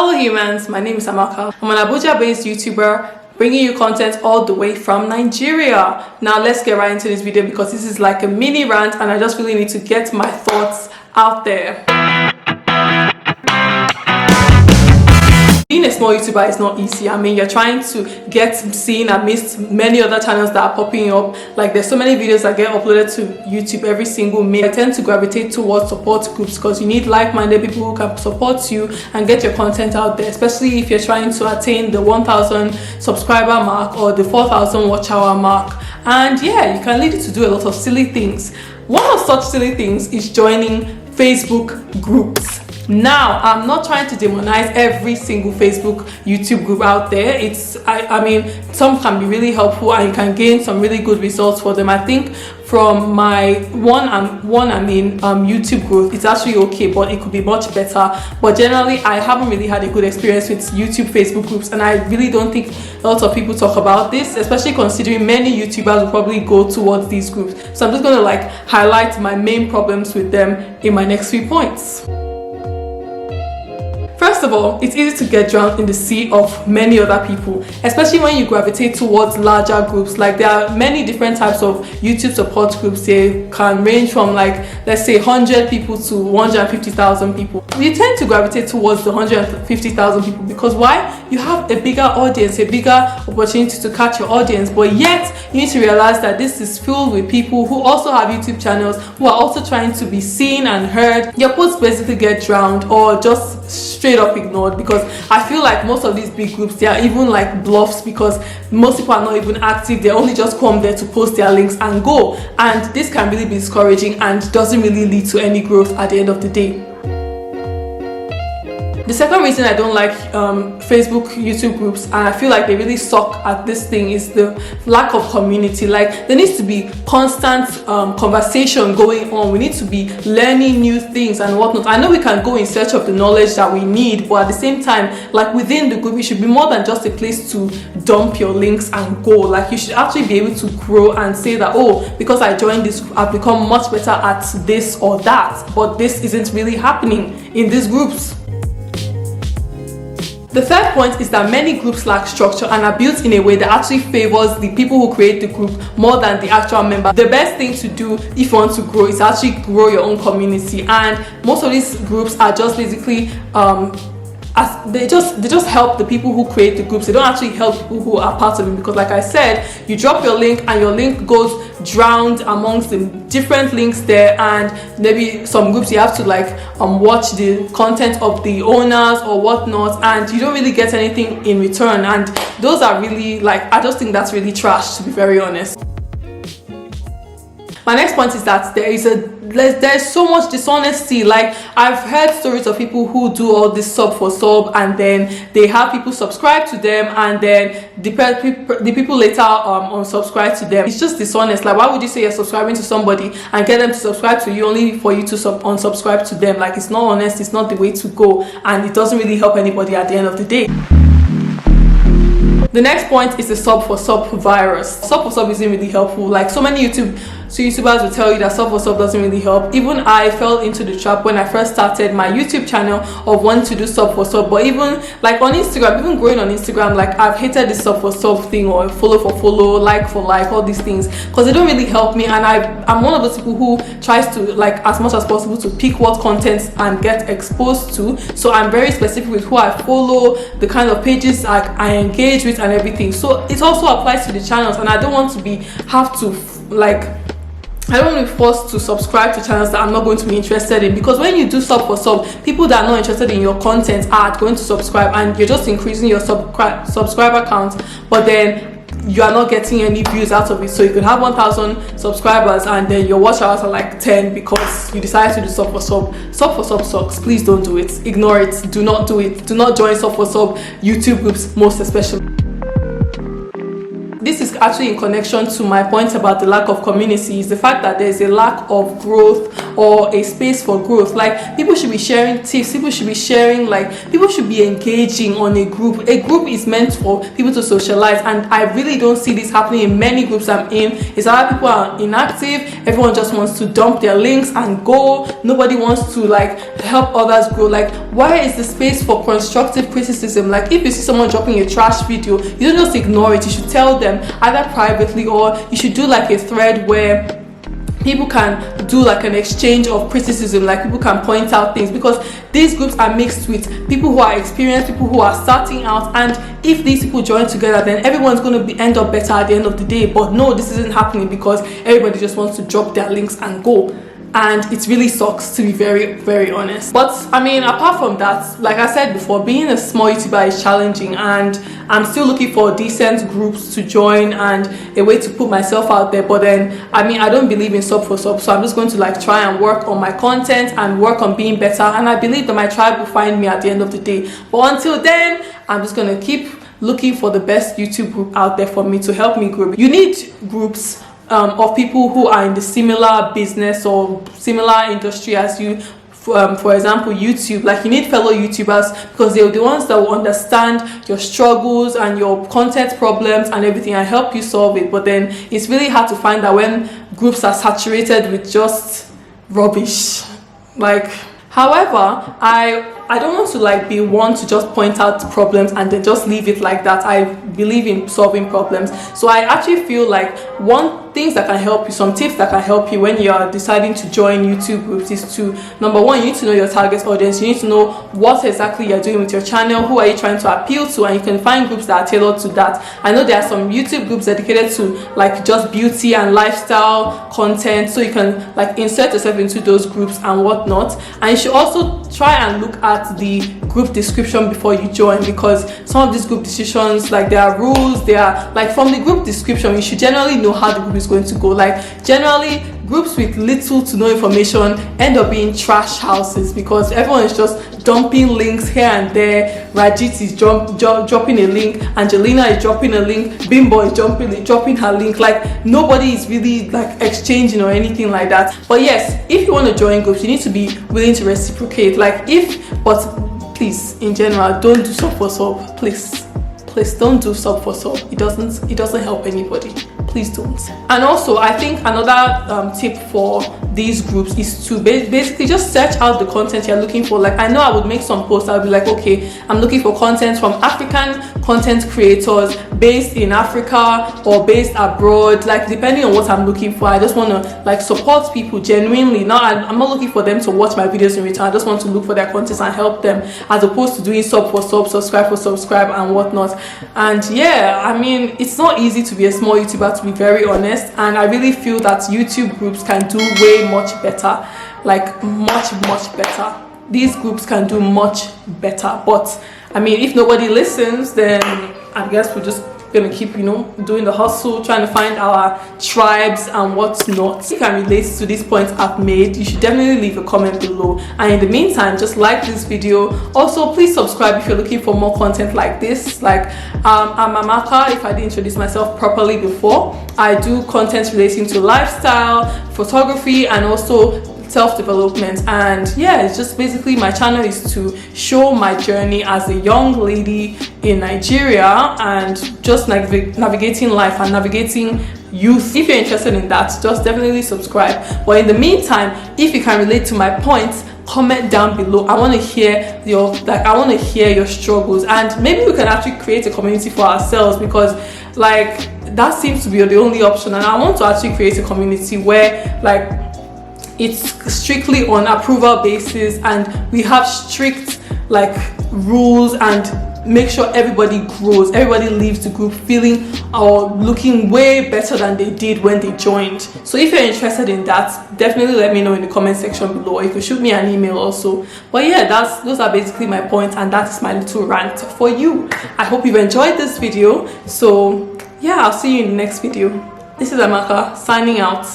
Hello humans, my name is Amaka. I'm an Abuja-based YouTuber bringing you content all the way from Nigeria. Now let's get right into this video because this is like a mini rant and I just really need to get my thoughts out there. Being a small YouTuber is not easy. I mean, you're trying to get seen amidst many other channels that are popping up. Like, there's so many videos that get uploaded to YouTube every single May. I tend to gravitate towards support groups because you need like-minded people who can support you and get your content out there, especially if you're trying to attain the 1,000 subscriber mark or the 4,000 watch hour mark. And yeah, you can lead it to do a lot of silly things. One of such silly things is joining Facebook groups. Now, I'm not trying to demonize every single Facebook YouTube group out there. I mean, some can be really helpful and you can gain some really good results for them. I think from my YouTube group, it's actually okay, but it could be much better. But generally, I haven't really had a good experience with YouTube Facebook groups, and I really don't think a lot of people talk about this, especially considering many YouTubers will probably go towards these groups. So I'm just going to highlight my main problems with them in my next few points. First of all, it's easy to get drowned in the sea of many other people, especially when you gravitate towards larger groups. Like, there are many different types of YouTube support groups. They can range from let's say 100 people to 150,000 people. You tend to gravitate towards the 150,000 people because why? You have a bigger audience, a bigger opportunity to catch your audience. But yet, you need to realize that this is filled with people who also have YouTube channels, who are also trying to be seen and heard. Your posts basically get drowned or just straight up ignored, because I feel like most of these big groups, they are even like bluffs, because most people are not even active. They only just come there to post their links and go, and this can really be discouraging and doesn't really lead to any growth at the end of the day. The second reason I don't like Facebook YouTube groups, and I feel like they really suck at this thing, is the lack of community. Like, there needs to be constant conversation going on. We need to be learning new things and whatnot. I know we can go in search of the knowledge that we need, but at the same time, like, within the group, it should be more than just a place to dump your links and go. Like, you should actually be able to grow and say that, oh, because I joined this group, I've become much better at this or that. But this isn't really happening in these groups. The third point is that many groups lack structure and are built in a way that actually favors the people who create the group more than the actual member. The best thing to do if you want to grow is actually grow your own community, and most of these groups are just basically they just help the people who create the groups. They don't actually help people who are part of it, because like I said, you drop your link and your link goes drowned amongst the different links there, and maybe some groups you have to watch the content of the owners or whatnot, and you don't really get anything in return, and those are really I just think that's really trash, to be very honest. My next point is that there's so much dishonesty. Like, I've heard stories of people who do all this Sub4Sub, and then they have people subscribe to them, and then the people later unsubscribe to them. It's just dishonest. Like, why would you say you're subscribing to somebody and get them to subscribe to you only for you to unsubscribe to them? Like, it's not honest, it's not the way to go, and it doesn't really help anybody at the end of the day. The next point is the Sub4Sub Virus. Sub4Sub isn't really helpful. Like, so many YouTubers will tell you that Sub4Sub doesn't really help. Even I fell into the trap when I first started my YouTube channel of wanting to do Sub4Sub. But even on Instagram, even growing on Instagram, I've hated this Sub4Sub thing, or follow for follow, like for like, all these things, because they don't really help me. And I'm one of those people who tries to, as much as possible, to pick what content and get exposed to. So I'm very specific with who I follow, the kind of pages I engage with, and everything. So it also applies to the channels, and I don't want to I don't want to be forced to subscribe to channels that I'm not going to be interested in, because when you do Sub4Sub, people that are not interested in your content are going to subscribe, and you're just increasing your subscriber count, but then you are not getting any views out of it. So you could have 1,000 subscribers and then your watch hours are 10 because you decided to do Sub4Sub. Sub4Sub sucks. Please don't do it. Ignore it. Do not do it. Do not join Sub4Sub YouTube groups, most especially. This is actually in connection to my point about the lack of community, is the fact that there's a lack of growth or a space for growth. Like, people should be sharing tips, people should be sharing, like, people should be engaging on a group. A group is meant for people to socialize, and I really don't see this happening in many groups I'm in. It's either people are inactive, everyone just wants to dump their links and go, nobody wants to like help others grow. Like, where is the space for constructive criticism? Like, if you see someone dropping a trash video, you don't just ignore it, you should tell them either privately, or you should do like a thread where people can do like an exchange of criticism, like people can point out things, because these groups are mixed with people who are experienced, people who are starting out, and if these people join together, then everyone's going to end up better at the end of the day. But no, this isn't happening because everybody just wants to drop their links and go, and it really sucks, to be very, very honest. But I mean, apart from that, like I said before, being a small YouTuber is challenging, and I'm still looking for decent groups to join and a way to put myself out there. But then, I mean, I don't believe in Sub4Sub, so I'm just going to like try and work on my content and work on being better, and I believe that my tribe will find me at the end of the day. But until then, I'm just going to keep looking for the best YouTube group out there for me to help me grow. You need groups of people who are in the similar business or similar industry as you. For example, YouTube, like you need fellow YouTubers, because they're the ones that will understand your struggles and your content problems and everything and help you solve it. But then it's really hard to find that when groups are saturated with just rubbish. Like, however, I don't want to like be one to just point out problems and then just leave it like that. I believe in solving problems. So I actually feel like things that can help you, some tips that can help you when you are deciding to join YouTube groups is to, number one, you need to know your target audience. You need to know what exactly you're doing with your channel, who are you trying to appeal to, and you can find groups that are tailored to that. I know there are some YouTube groups dedicated to like just beauty and lifestyle content, so you can like insert yourself into those groups and whatnot. And you should also try and look at the group description before you join, because some of these group decisions, like there are rules, they are like from the group description, you should generally know how the group is going to go. Like, generally groups with little to no information end up being trash houses, because everyone is just dumping links here and there. Rajit is dropping a link, Angelina is dropping a link, Bimbo is dropping her link. Like, nobody is really like exchanging or anything like that. But yes, if you want to join groups, you need to be willing to reciprocate. Like, but please, in general, don't do Sub4Sub. Please don't do Sub4Sub. It doesn't help anybody. Please don't. And also, I think another tip for these groups is to basically just search out the content you're looking for. Like, I know I would make some posts, I'll be like, okay, I'm looking for content from African content creators based in Africa or based abroad. Like, depending on what I'm looking for, I just want to like support people genuinely. Now, I'm not looking for them to watch my videos in return. I just want to look for their content and help them, as opposed to doing Sub4Sub, subscribe and whatnot. And yeah, I mean, it's not easy to be a small YouTuber, to be very honest, and I really feel that YouTube groups can do way much better, like much better. These groups can do much better, but I mean, if nobody listens, then I guess we're just gonna keep, you know, doing the hustle, trying to find our tribes and what's not. If you can relate to these points I've made, you should definitely leave a comment below, and in the meantime, just like this video. Also, please subscribe if you're looking for more content like this. Like, I'm Amaka, if I didn't introduce myself properly before. I do content relating to lifestyle, photography, and also self-development. And yeah, it's just basically, my channel is to show my journey as a young lady in Nigeria and just navigating life and navigating youth. If you're interested in that, just definitely subscribe. But in the meantime, if you can relate to my points, comment down below. I want to hear your struggles, and maybe we can actually create a community for ourselves, because like that seems to be the only option. And I want to actually create a community where like it's strictly on approval basis, and we have strict like rules, and make sure everybody grows, everybody leaves the group feeling or looking way better than they did when they joined. So if you're interested in that, definitely let me know in the comment section below, or you can shoot me an email also. But yeah, those are basically my points, and that is my little rant for you. I hope you've enjoyed this video. So yeah, I'll see you in the next video. This is Amaka signing out.